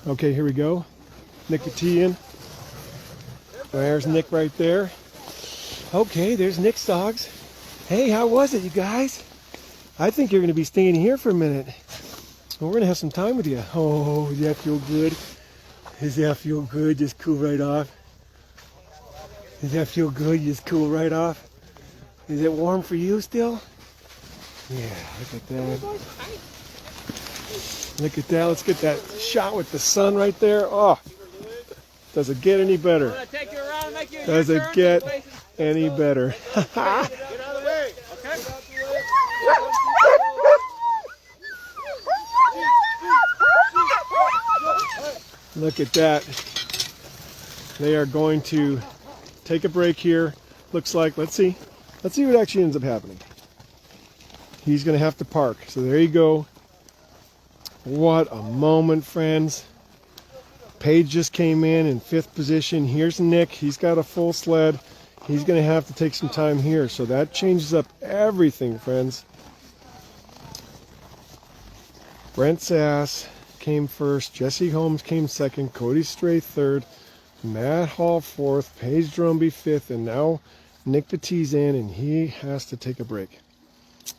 Okay, here we go. Nick Petit in. There's Nick right there. Okay, there's Nick's dogs. Hey, how was it, you guys? I think you're going to be staying here for a minute. Well, we're going to have some time with you. Oh, does that feel good? Does that feel good? Just cool right off. Does that feel good? You just cool right off. Is it warm for you still? Yeah, look at that. Look at that. Let's get that shot with the sun right there. Oh, does it get any better? Does it get any better? Get out of the way, okay? Look at that. They are going to take a break here. Looks like, let's see what actually ends up happening. He's going to have to park. So there you go. What a moment, friends. Paige just came in 5th position. Here's Nick. He's got a full sled. He's going to have to take some time here. So that changes up everything, friends. Brent Sass came first. Jesse Holmes came second. Cody Stray third. Matt Hall fourth. Paige Drumby fifth. And now Nick Petit's in, and he has to take a break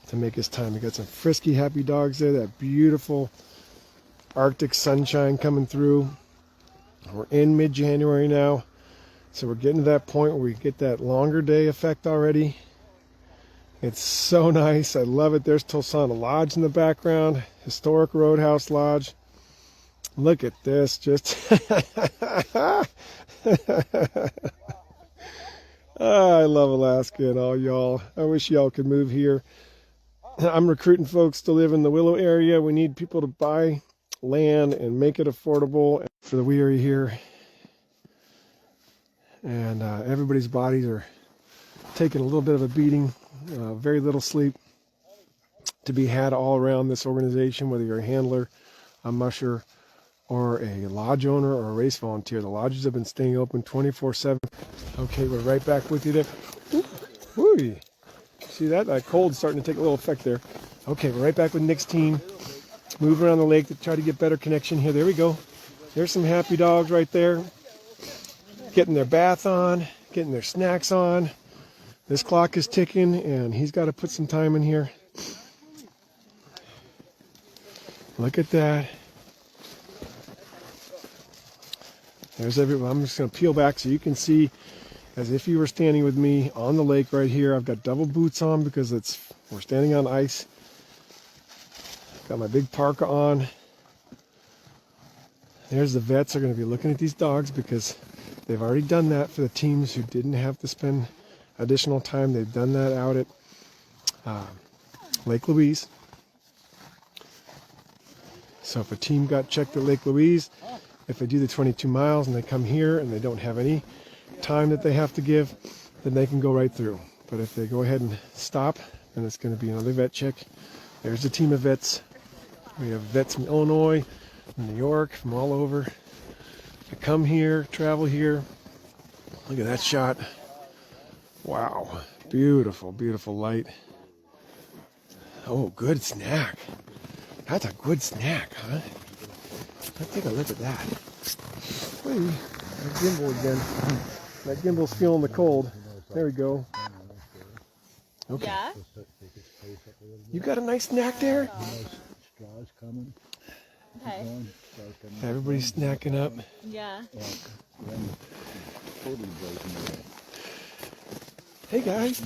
to make his time. We got some frisky, happy dogs there. That beautiful Arctic sunshine coming through. We're in mid-January now, so we're getting to that point where we get that longer day effect already. It's so nice. I love it. There's Tolsona Lodge in the background. Historic Roadhouse Lodge. Look at this. Just I love Alaska and all y'all. I wish y'all could move here. I'm recruiting folks to live in the Willow area. We need people to buy land and make it affordable for the area here. And everybody's bodies are taking a little bit of a beating. Very little sleep to be had all around this organization, whether you're a handler, a musher, or a lodge owner or a race volunteer. The lodges have been staying open 24/7. Okay, we're right back with you there. Woo! See that? That cold's starting to take a little effect there. Okay, we're right back with Nick's team. Moving around the lake to try to get better connection here. There we go. There's some happy dogs right there. Getting their bath on, getting their snacks on. This clock is ticking, and he's got to put some time in here. Look at that. There's everyone. I'm just going to peel back so you can see as if you were standing with me on the lake right here. I've got double boots on because we're standing on ice. Got my big parka on. There's the vets are going to be looking at these dogs because they've already done that for the teams who didn't have to spend additional time. They've done that out at Lake Louise. So if a team got checked at Lake Louise, if they do the 22 miles and they come here and they don't have any time that they have to give, then they can go right through. But if they go ahead and stop, then it's going to be another vet check. There's a team of vets. We have vets from Illinois, from New York, from all over. They come here, travel here. Look at that shot. Wow. Beautiful, beautiful light. Oh, good snack. That's a good snack, huh? Let's take a look at that. Hey, that gimbal again. That gimbal's feeling the cold. There we go. Okay. Yeah. You got a nice snack there? Okay. Everybody's snacking up. Yeah. Hey guys,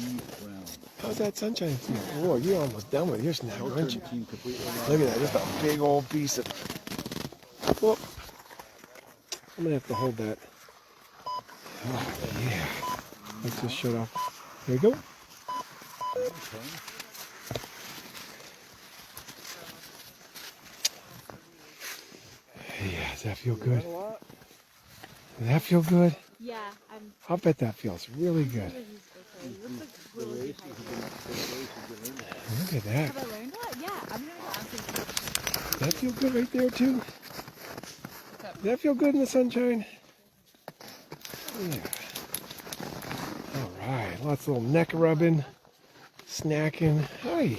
how's that sunshine feel? Oh, you're almost done with your snack, aren't you? Look at that, just a big old piece of. Whoop. I'm gonna have to hold that. Oh yeah. Let's just shut off. There you go. Yeah, does that feel good? Does that feel good? Yeah. I'll bet that feels really good. Really Look at that. have I learned that? Yeah. I'm gonna go ask him. Does that feel good right there too? Does that feel good in the sunshine? Yeah. All right. Lots of little neck rubbing, snacking. Hi.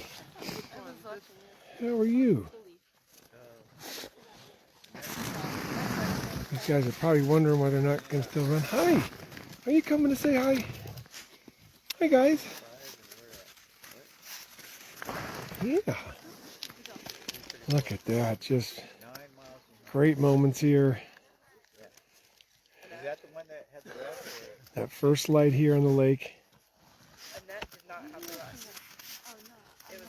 How are you? These guys are probably wondering why they're not going to still run. Hi! Are you coming to say hi? Hi, guys. Yeah. Look at that. Just great moments here. Is that the one that had the rest? That first light here on the lake. And that did not have the rest. Oh no. It was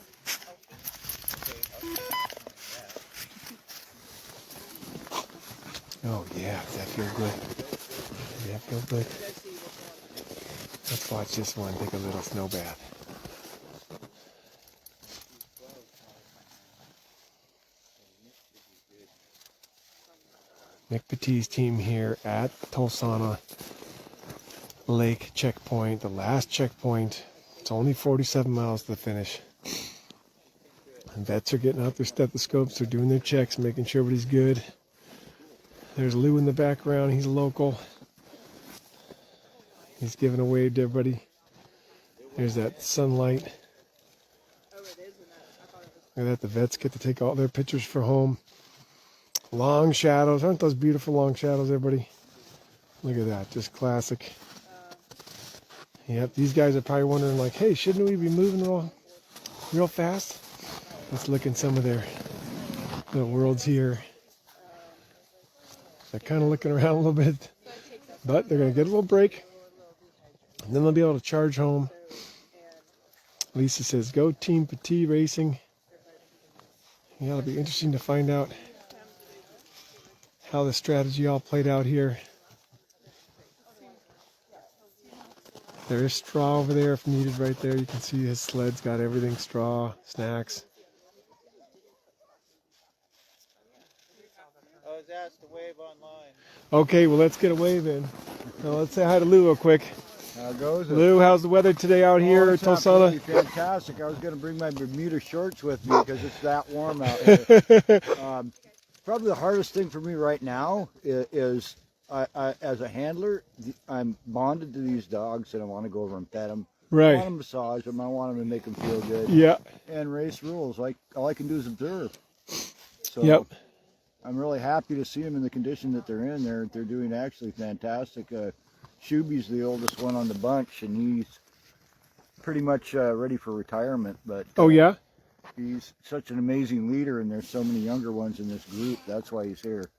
Oh yeah, does that feel good? Does that feel good? Let's watch this one. Take a little snow bath. Nick Petit's team here at Tolsona Lake checkpoint, the last checkpoint. It's only 47 miles to the finish. And vets are getting out their stethoscopes, they're doing their checks, making sure everybody's good. There's Lou in the background, he's local. He's giving a wave to everybody. There's that sunlight. Look at that, the vets get to take all their pictures for home. Long shadows, aren't those beautiful long shadows, everybody? Look at that, just classic. Yep, these guys are probably wondering like, hey, shouldn't we be moving real fast? Let's look in some of their little worlds here. They're kind of looking around a little bit, but they're going to get a little break. And then they'll be able to charge home. Lisa says, go Team Petit Racing. Yeah, it'll be interesting to find out how the strategy all played out here. There is straw over there if needed right there. You can see his sled's got everything, straw, snacks. I was asked to wave online. Okay, well, let's get a wave in. Now, let's say hi to Lou real quick. How goes it? Lou, how's the weather today out here at It's Tolsona? absolutely fantastic. I was going to bring my Bermuda shorts with me because it's that warm out here. Probably the hardest thing for me right now is I, as a handler, I'm bonded to these dogs and I want to go over and pet them. I Right. want to massage them. I want them to make them feel good. Yeah. And race rules. Like all I can do is observe. So Yep. I'm really happy to see them in the condition that they're in. They're doing actually fantastic. Shuby's the oldest one on the bunch, and he's pretty much ready for retirement. But Oh, yeah? he's such an amazing leader, and there's so many younger ones in this group. That's why he's here.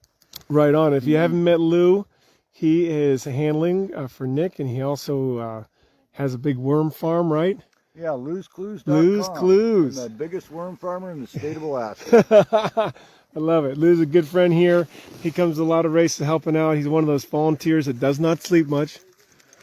Right on. If you haven't met Lou, he is handling for Nick, and he also has a big worm farm, right? Yeah, Lou'sClues.com. Lou's Clues. I'm the biggest worm farmer in the state of Alaska. I love it. Lou's a good friend here. He comes to a lot of races helping out. He's one of those volunteers that does not sleep much.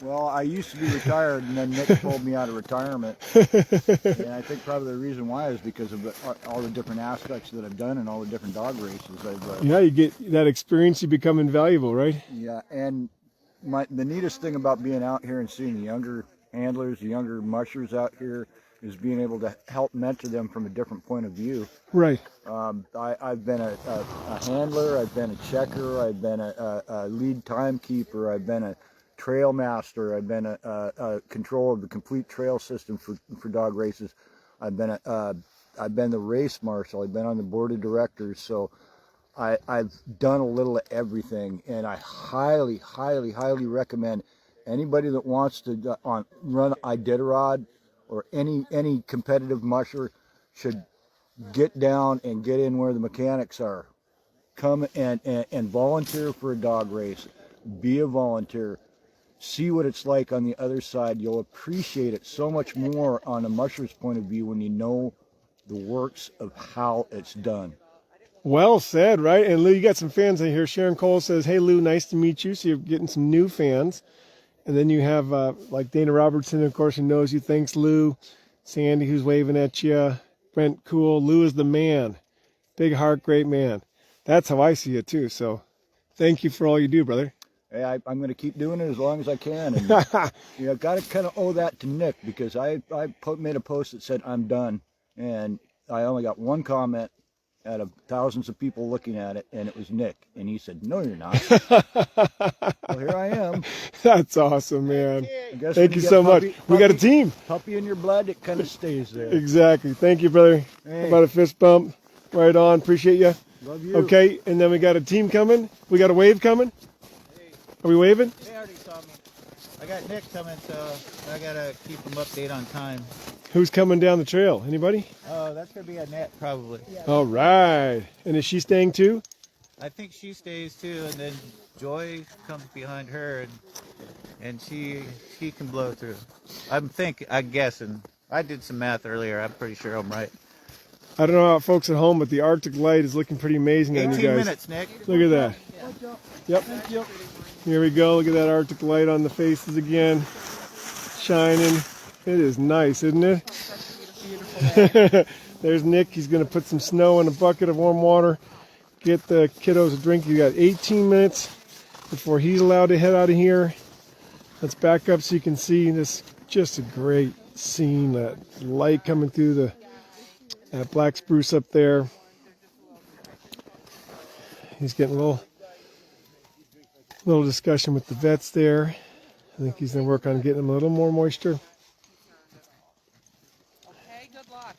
Well, I used to be retired, and then Nick pulled me out of retirement. And I think probably the reason why is because of all the different aspects that I've done and all the different dog races I've Yeah, you get that experience, you become invaluable, right? Yeah, and the neatest thing about being out here and seeing the younger handlers, the younger mushers out here, is being able to help mentor them from a different point of view. Right. I've been a handler, I've been a checker, I've been a lead timekeeper, I've been a trail master, I've been a control of the complete trail system for dog races. I've been the race marshal, I've been on the board of directors, so I've done a little of everything, and I highly, highly, highly recommend anybody that wants to run Iditarod or any competitive musher should get down and get in where the mechanics are. Come and volunteer for a dog race. Be a volunteer. See what it's like on the other side. You'll appreciate it so much more on a musher's point of view when you know the works of how it's done. Well said, right? And Lou, you got some fans in here. Sharon Cole says, hey, Lou, nice to meet you. So you're getting some new fans. And then you have, like Dana Robertson, of course, who knows you. Thanks, Lou. Sandy, who's waving at you. Brent Cool. Lou is the man. Big heart, great man. That's how I see it, too. So thank you for all you do, brother. Hey, I'm going to keep doing it as long as I can. And, got to kind of owe that to Nick because I made a post that said, I'm done. And I only got one comment out of thousands of people looking at it, and it was Nick. And he said, no, you're not. Well, here I am. That's awesome, man. I guess Thank when you get so much. We got a team. Puppy in your blood, it kind of stays there. Exactly. Thank you, brother. Hey. How about a fist bump? Right on. Appreciate you. Love you. Okay, and then we got a team coming. We got a wave coming. Are we waving? They already saw me. I got Nick coming, so I gotta keep him updated on time. Who's coming down the trail? Anybody? Oh, that's gonna be Annette probably. All right. And is she staying too? I think she stays too, and then Joy comes behind her, and she can blow through. I'm guessing. I did some math earlier. I'm pretty sure I'm right. I don't know about folks at home, but the Arctic light is looking pretty amazing on you 18 guys. minutes, Nick. Look at that. Yep. Here we go. Look at that Arctic light on the faces again. Shining. It is nice, isn't it? There's Nick. He's going to put some snow in a bucket of warm water. Get the kiddos a drink. You got 18 minutes before he's allowed to head out of here. Let's back up so you can see this. Just a great scene. That light coming through that black spruce up there. He's getting a little discussion with the vets there. I think he's going to work on getting him a little more moisture. Okay, good luck.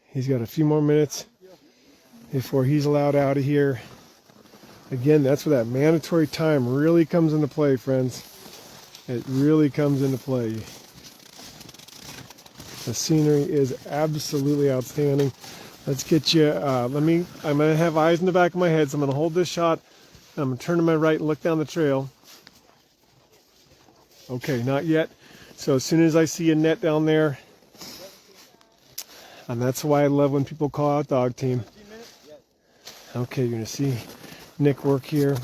He's got a few more minutes before he's allowed out of here. Again, that's where that mandatory time really comes into play, friends. It really comes into play. The scenery is absolutely outstanding. Let's get you, I'm going to have eyes in the back of my head, so I'm going to hold this shot. I'm going to turn to my right and look down the trail. Okay, not yet. So as soon as I see a net down there, and that's why I love when people call out dog team. Okay, you're going to see Nick work here.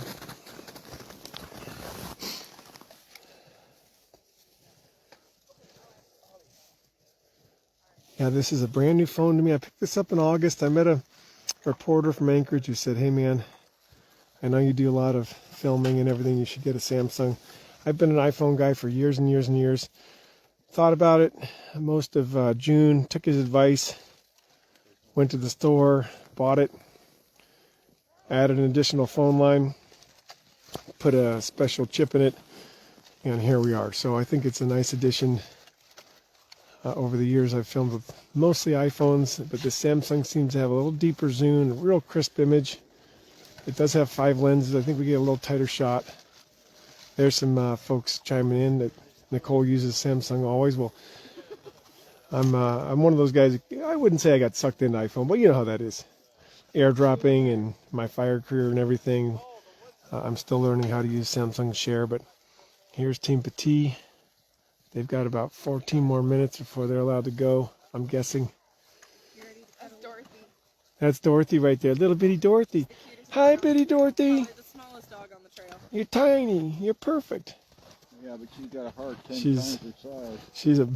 Yeah, this is a brand new phone to me. I picked this up in August. I met a reporter from Anchorage who said, hey man, I know you do a lot of filming and everything. You should get a Samsung. I've been an iPhone guy for years and years and years. Thought about it most of June, took his advice, went to the store, bought it, added an additional phone line, put a special chip in it, and here we are. So I think it's a nice addition. Over the years I've filmed with mostly iPhones, but the Samsung seems to have a little deeper zoom, a real crisp image. It does have 5 lenses. I think we get a little tighter shot. There's some folks chiming in that Nicole uses Samsung always. Well, I'm one of those guys. I wouldn't say I got sucked into iPhone, but you know how that is. Airdropping and my fire career and everything. I'm still learning how to use Samsung Share, but here's Team Petit. They've got about 14 more minutes before they're allowed to go, I'm guessing. That's Dorothy. That's Dorothy right there. Little bitty Dorothy. Hi, bitty Dorothy. Probably the smallest dog on the trail. You're tiny. You're perfect. Yeah, but she's got a heart 10 She's- times her size. She's a...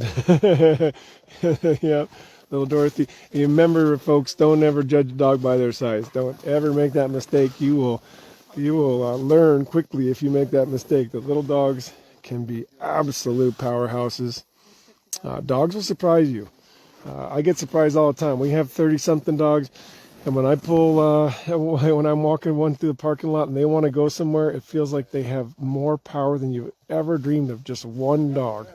yeah, little Dorothy. You remember, folks, don't ever judge a dog by their size. Don't ever make that mistake. You will learn quickly if you make that mistake. The little dogs can be absolute powerhouses. Dogs will surprise you. I get surprised all the time. We have 30-something dogs, and when I pull, when I'm walking one through the parking lot and they want to go somewhere, it feels like they have more power than you've ever dreamed of. Just one dog.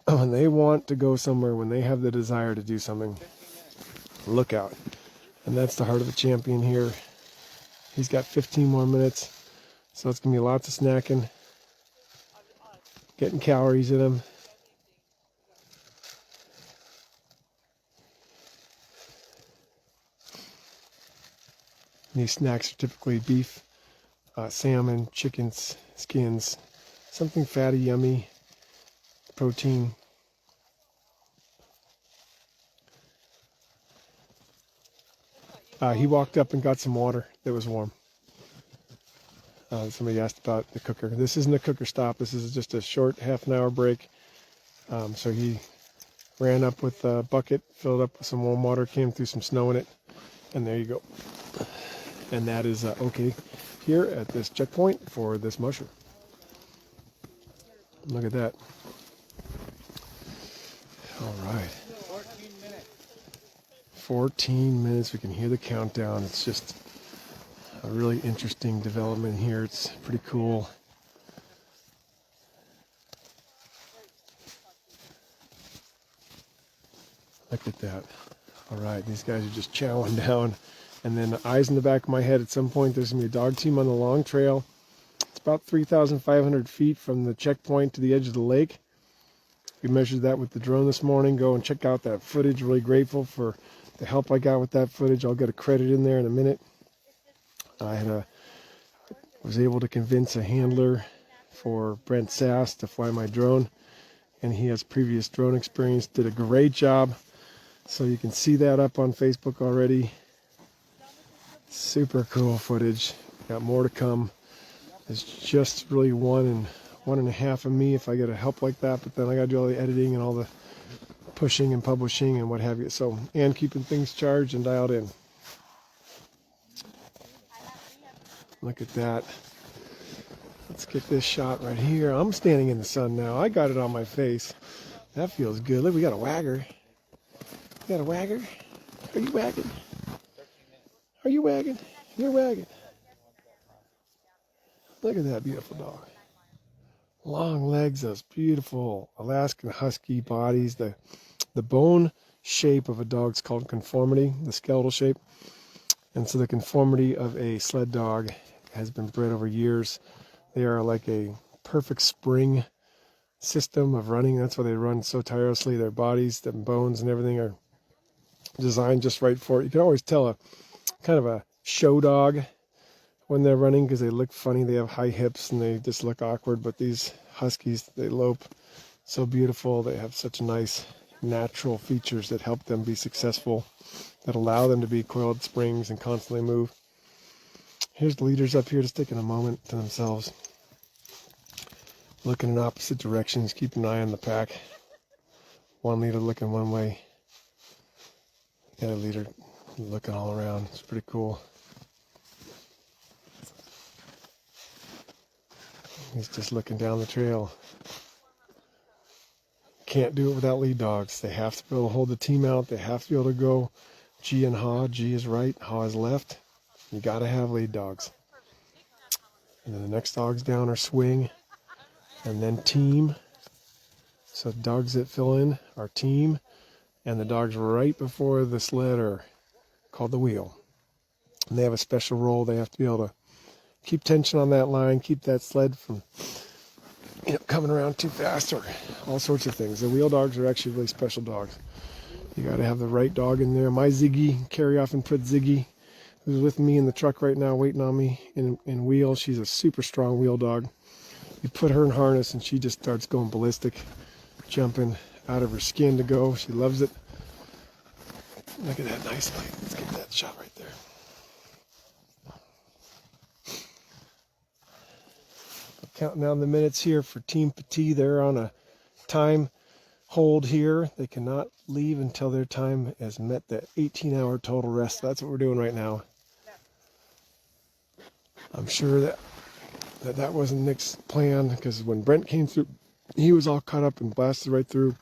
When they want to go somewhere, when they have the desire to do something, look out. And that's the heart of a champion here. He's got 15 more minutes, so it's going to be lots of snacking. Getting calories in them. These snacks are typically beef, salmon, chickens, skins, something fatty, yummy, protein. He walked up and got some water that was warm. Somebody asked about the cooker. This isn't a cooker stop. This is just a short half-an-hour break. So he ran up with a bucket, filled up with some warm water, came through some snow in it, and there you go. And that is okay here at this checkpoint for this musher. Look at that. All right. 14 minutes. We can hear the countdown. It's just a really interesting development here. It's pretty cool. Look at that. All right, these guys are just chowing down, And then eyes in the back of my head, at some point there's going to be a dog team on the long trail. It's about 3,500 feet from the checkpoint to the edge of the lake. We measured that with the drone this morning. Go and check out that footage. Really grateful for the help I got with that footage. I'll get a credit in there in a minute. I was able to convince a handler for Brent Sass to fly my drone, and he has previous drone experience. Did a great job. So you can see that up on Facebook already. Super cool footage. Got more to come. It's just really one and a half of me if I get a help like that, but then I got to do all the editing and all the pushing and publishing and what have you. So, and keeping things charged and dialed in. Look at that. Let's get this shot right here. I'm standing in the sun now. I got it on my face. That feels good. Look, we got a wagger. You got a wagger? Are you wagging? Are you wagging? You're wagging. Look at that beautiful dog. Long legs, those beautiful Alaskan Husky bodies. The bone shape of a dog's called conformity, the skeletal shape. And so the conformity of a sled dog has been bred over years. They are like a perfect spring system of running. That's why they run so tirelessly. Their bodies, their bones and everything are designed just right for it. You can always tell a kind of a show dog when they're running because they look funny. They have high hips and they just look awkward. But these Huskies, they lope so beautiful. They have such nice natural features that help them be successful, that allow them to be coiled springs and constantly move. Here's the leaders up here just taking a moment to themselves, looking in opposite directions, keeping an eye on the pack. One leader looking one way, the other leader looking all around. It's pretty cool. He's just looking down the trail. Can't do it without lead dogs. They have to be able to hold the team out. They have to be able to go G and Ha. G is right, Ha is left. You got to have lead dogs. And then the next dogs down are swing, and then team. So dogs that fill in are team, and the dogs right before the sled are called the wheel. And they have a special role. They have to be able to keep tension on that line, keep that sled from coming around too fast, or all sorts of things. The wheel dogs are actually really special dogs. You got to have the right dog in there. My Ziggy, carry off and put Ziggy, who's with me in the truck right now waiting on me in wheel. She's a super strong wheel dog. You put her in harness and she just starts going ballistic, jumping out of her skin to go. She loves it. Look at that nice light. Let's get that shot right there. Counting down the minutes here for Team Petit. They're on a time hold here. They cannot leave until their time has met the 18-hour total rest. That's what we're doing right now. I'm sure that wasn't Nick's plan, because when Brent came through, he was all caught up and blasted right through.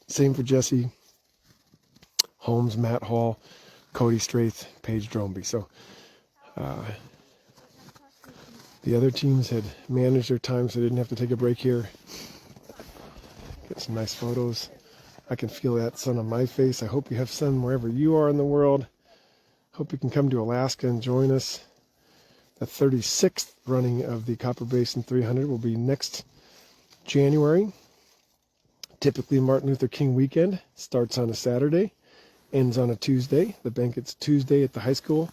Same for Jesse, Holmes, Matt Hall, Cody Straith, Paige Dromby. So the other teams had managed their time so they didn't have to take a break here. Get some nice photos. I can feel that sun on my face. I hope you have sun wherever you are in the world. Hope you can come to Alaska and join us. The 36th running of the Copper Basin 300 will be next January. Typically Martin Luther King weekend. Starts on a Saturday, ends on a Tuesday. The banquet's Tuesday at the high school.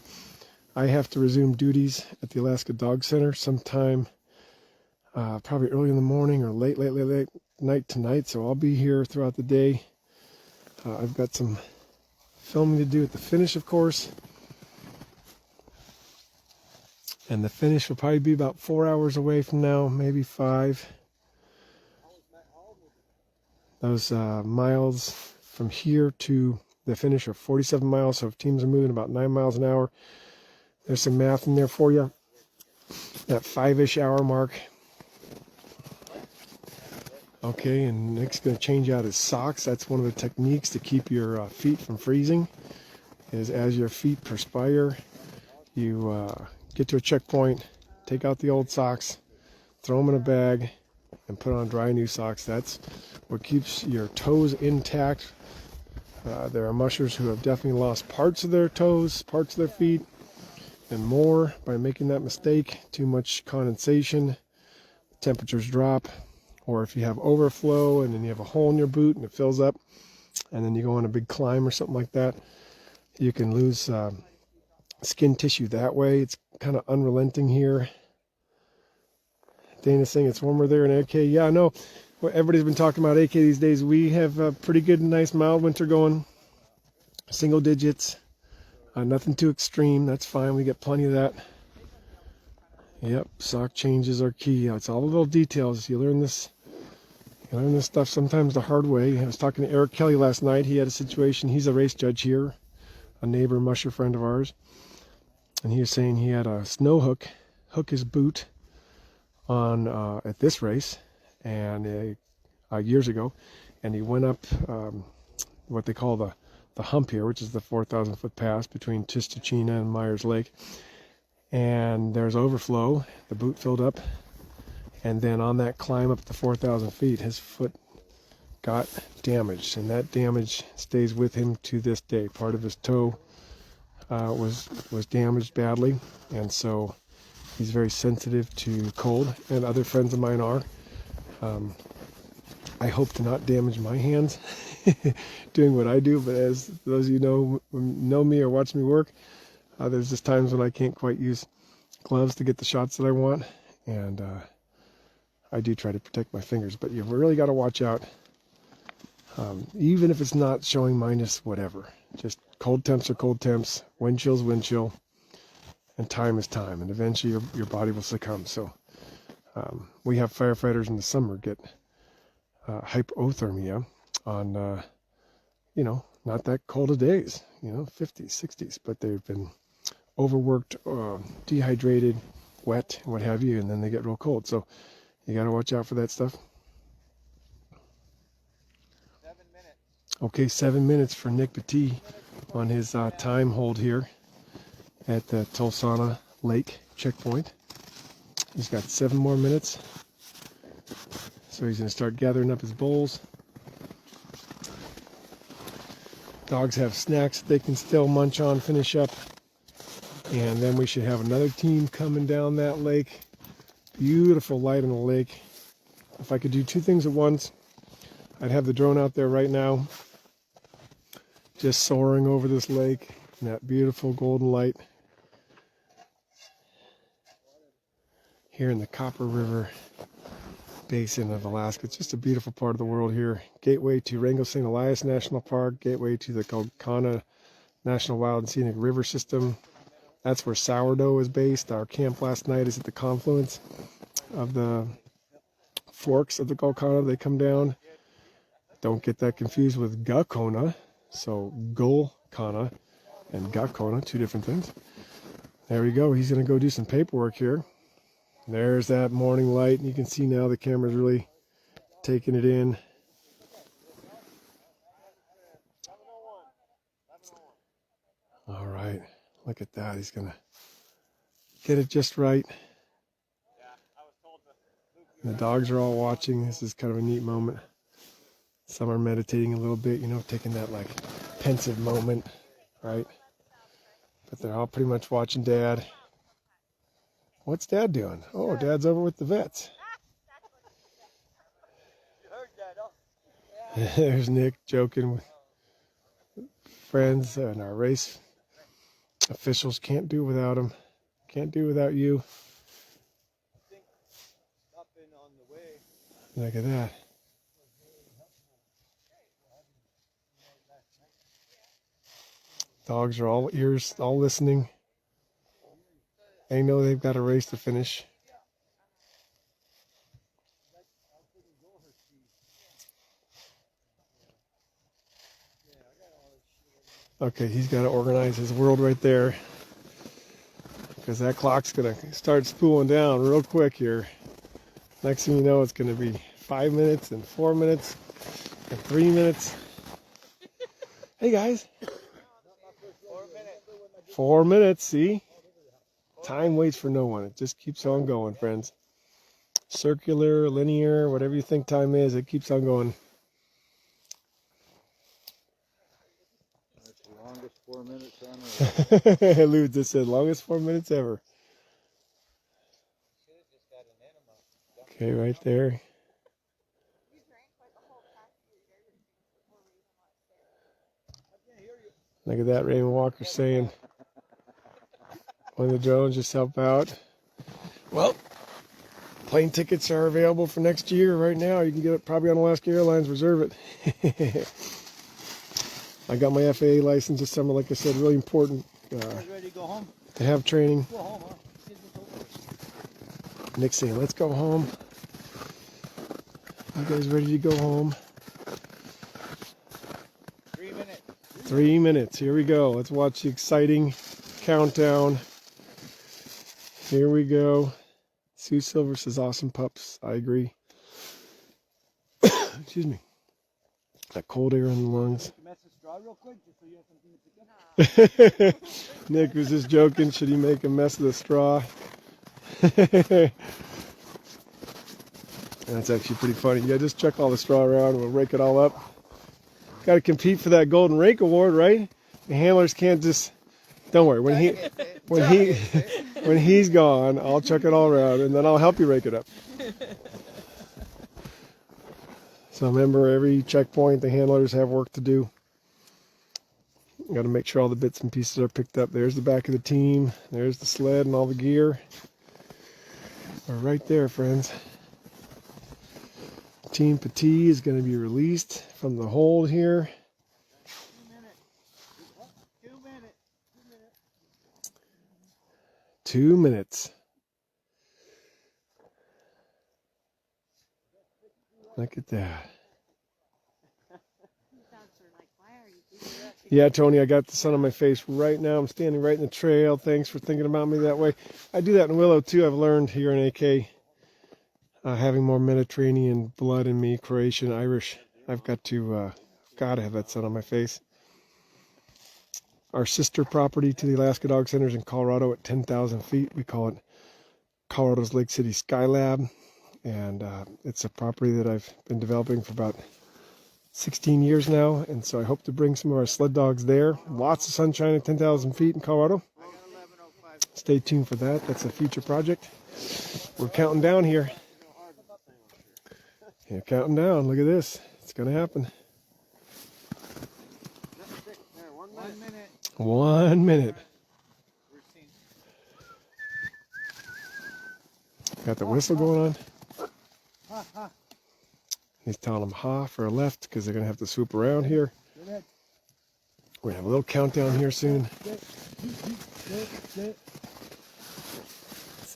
I have to resume duties at the Alaska Dog Center sometime probably early in the morning or late night tonight, so I'll be here throughout the day. I've got some filming to do at the finish, of course. And the finish will probably be about 4 hours away from now, maybe 5. Those miles from here to the finish are 47 miles, so if teams are moving about 9 miles an hour, there's some math in there for you. That 5-ish hour mark. Okay, and Nick's going to change out his socks. That's one of the techniques to keep your feet from freezing, is as your feet perspire, you get to a checkpoint, take out the old socks, throw them in a bag, and put on dry new socks. That's what keeps your toes intact There are mushers who have definitely lost parts of their toes, parts of their feet, and more by making that mistake. Too much condensation, temperatures drop, or if you have overflow and then you have a hole in your boot and it fills up, and then you go on a big climb or something like that, you can lose skin tissue that way. It's kind of unrelenting here. Dana's saying it's warmer there in AK. Yeah, I know. Well, everybody's been talking about AK these days. We have a pretty good, nice, mild winter going. Single digits. Nothing too extreme. That's fine. We get plenty of that. Yep, sock changes are key. It's all the little details. You learn this stuff sometimes the hard way. I was talking to Eric Kelly last night. He had a situation. He's a race judge here, a neighbor musher friend of ours. And he was saying he had a snow hook his boot on at this race, and years ago, and he went up what they call the hump here, which is the 4,000 foot pass between Tistachina and Myers Lake, and there's overflow. The boot filled up, and then on that climb up to 4,000 feet, his foot got damaged, and that damage stays with him to this day. Part of his toe was damaged badly, and so he's very sensitive to cold, and other friends of mine are. I hope to not damage my hands doing what I do, but as those of you know me or watch me work, there's just times when I can't quite use gloves to get the shots that I want, and I do try to protect my fingers, but you've really got to watch out, even if it's not showing minus whatever. Just cold temps are cold temps, wind chill's wind chill, and time is time, and eventually your body will succumb. So we have firefighters in the summer get hypothermia on not that cold of days, 50s, 60s, but they've been overworked, dehydrated, wet, and what have you, and then they get real cold. So you got to watch out for that stuff. 7 minutes. Okay, 7 minutes for Nick Petit on his time hold here at the Tolsona Lake checkpoint. He's got 7 more minutes. So he's going to start gathering up his bowls. Dogs have snacks they can still munch on, finish up. And then we should have another team coming down that lake. Beautiful light on the lake. If I could do 2 things at once, I'd have the drone out there right now, just soaring over this lake in that beautiful golden light. Here in the Copper River Basin of Alaska. It's just a beautiful part of the world here. Gateway to Wrangell St. Elias National Park, gateway to the Golconda National Wild and Scenic River System. That's where Sourdough is based. Our camp last night is at the confluence of the forks of the Golconda. They come down. Don't get that confused with Gakona. So Golconda and Gakona, 2 different things. There we go. He's going to go do some paperwork here. There's that morning light, and you can see now the camera's really taking it in. All right, look at that. He's going to get it just right. And the dogs are all watching. This is kind of a neat moment. Some are meditating a little bit, taking that like pensive moment, right? But they're all pretty much watching Dad. What's Dad doing? Oh, Dad's over with the vets. There's Nick joking with friends, and our race officials can't do without him. Can't do without you. Look at that. Dogs are all ears, all listening. They know they've got a race to finish. Okay, he's got to organize his world right there, because that clock's going to start spooling down real quick here. Next thing you know, it's going to be 5 minutes and 4 minutes and 3 minutes. Hey guys. 4 minutes, see? Time waits for no one. It just keeps on going, friends. Circular, linear, whatever you think time is, it keeps on going. 4 minutes on or Lou just said longest 4 minutes ever. Okay, right there. Look at that, Raymond Walker saying one of the drones just help out. Well, plane tickets are available for next year right now. You can get it probably on Alaska Airlines, reserve it. I got my FAA license this summer, like I said, really important Ready to go home? to have training. Go home, huh? Nick's saying, let's go home. You guys ready to go home? 3 minutes. 3 minutes. Here we go. Let's watch the exciting countdown. Here we go. Sue Silver says, awesome pups. I agree. Excuse me. That cold air in the lungs. Nick was just joking. Should he make a mess of the straw? That's actually pretty funny. Yeah, just chuck all the straw around and we'll rake it all up. Got to compete for that Golden Rake Award, right? The handlers can't just. Don't worry. When he's gone, I'll chuck it all around and then I'll help you rake it up. So remember, every checkpoint, the handlers have work to do. Got to make sure all the bits and pieces are picked up. There's the back of the team. There's the sled and all the gear. We're right there, friends. Team Petit is going to be released from the hold here. 2 minutes. Look at that. Yeah, Tony, I got the sun on my face right now. I'm standing right in the trail. Thanks for thinking about me that way. I do that in Willow, too. I've learned here in AK, having more Mediterranean blood in me, Croatian, Irish. I've got to have that sun on my face. Our sister property to the Alaska Dog Center is in Colorado at 10,000 feet. We call it Colorado's Lake City Skylab. And it's a property that I've been developing for about 16 years now, and so I hope to bring some of our sled dogs there. Lots of sunshine at 10,000 feet in Colorado. Stay tuned for that. That's a future project. We're counting down here. Yeah, counting down. Look at this. It's going to happen. 1 minute. Got the whistle going on. He's telling them ha for a left because they're going to have to swoop around here. We're going to have a little countdown here soon. It's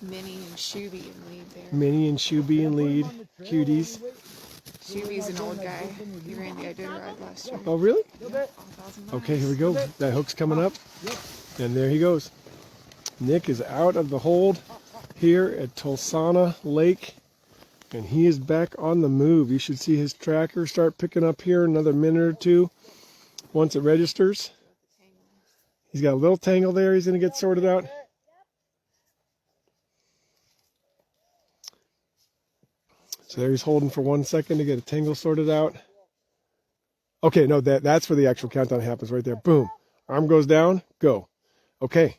Minnie and Shuby in lead there. Minnie and Shuby in lead. Cuties. Shuby's an old guy. He ran the Iditarod last year. Oh, really? Yeah, 5,000 miles. Okay, here we go. That hook's coming up. And there he goes. Nick is out of the hold here at Tolsona Lake. And he is back on the move. You should see his tracker start picking up here in another minute or two once it registers. He's got a little tangle there he's going to get sorted out. So there he's holding for 1 second to get a tangle sorted out. Okay, no, that's where the actual countdown happens right there. Boom. Arm goes down. Go. Okay.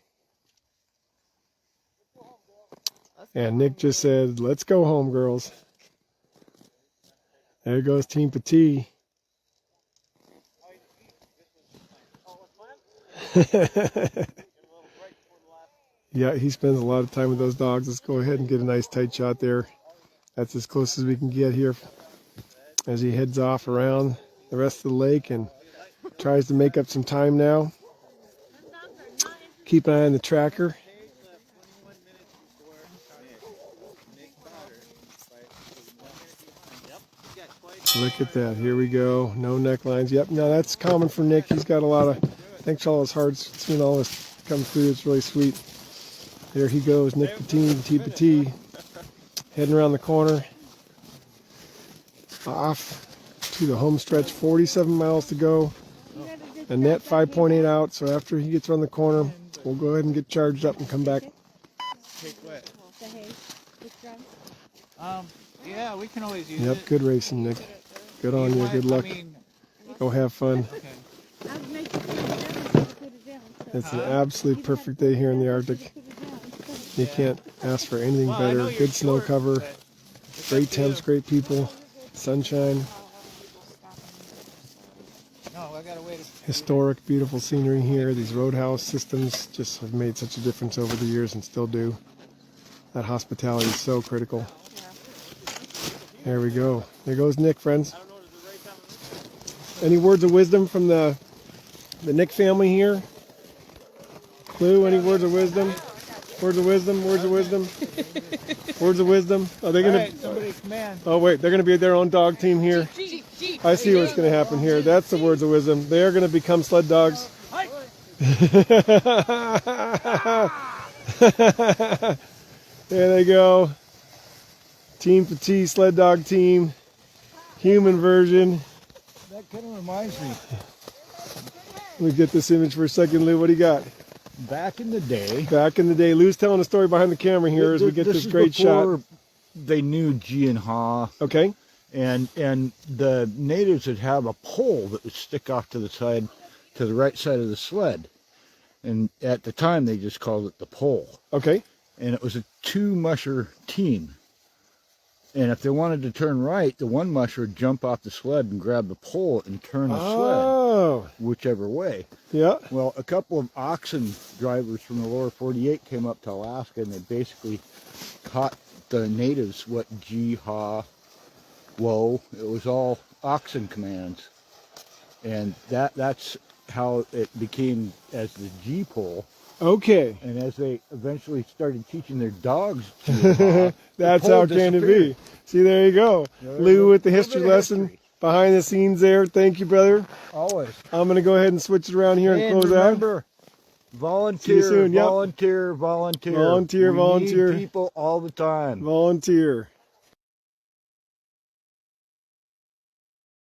And Nick just said, let's go home, girls. There goes Team Petit. Yeah, he spends a lot of time with those dogs. Let's go ahead and get a nice tight shot there. That's as close as we can get here as he heads off around the rest of the lake and tries to make up some time now. Keep an eye on the tracker. Look at that. Here we go. No necklines. Yep. No, that's common for Nick. He's got a lot of, thanks for all his hearts. Seeing all this come through. It's really sweet. There he goes. Nick Petit, heading around the corner. Off to the home stretch. 47 miles to go. A net 5.8 out. So after he gets around the corner, we'll go ahead and get charged up and come back. Yeah, we can always use Yep. it. Good racing, Nick. Good on you. Good luck. I mean, Go have fun. okay. I'll make you put it down. Put it down. It's an absolute perfect day here in the Arctic. You can't ask for anything better. Good snow cover, great temps, great people, sunshine, No, I gotta wait. historic, beautiful scenery here. These roadhouse systems just have made such a difference over the years and still do. That hospitality is so critical. There we go. There goes Nick, friends. Any words of wisdom from the Nick family here? Lou, any words of wisdom? Words of wisdom? Words of wisdom? Words of wisdom? Are they gonna? Somebody command. Oh wait, they're gonna be their own dog team here. I see what's gonna happen here. That's the words of wisdom. They are gonna become sled dogs. There they go. Team Petit sled dog team. Human version. That kind of reminds me. Let me get this image for a second, Lou. What do you got? Back in the day. Back in the day, Lou's telling a story behind the camera here as we get this is great before shot. They knew G and Ha, Okay. and the natives would have a pole that would stick off to the side, to the right side of the sled, and at the time they just called it the pole. Okay. And it was a 2-musher team. And if they wanted to turn right, the one musher would jump off the sled and grab the pole and turn the Oh. sled whichever way. Yeah. Well, a couple of oxen drivers from the lower 48 came up to Alaska, and they basically taught the natives what G, Ha, Whoa. It was all oxen commands. And that's how it became as the G pole. Okay. And as they eventually started teaching their dogs G and Ha, That's the pole how can it be. disappeared. See, there you go. There you Lou go. with the Little history bit of lesson history. behind the scenes there. Thank you, brother. Always. I'm going to go ahead and switch it around here and And close out. remember, volunteer, soon, yep. volunteer, volunteer. Volunteer, We volunteer. need people all the time. Volunteer.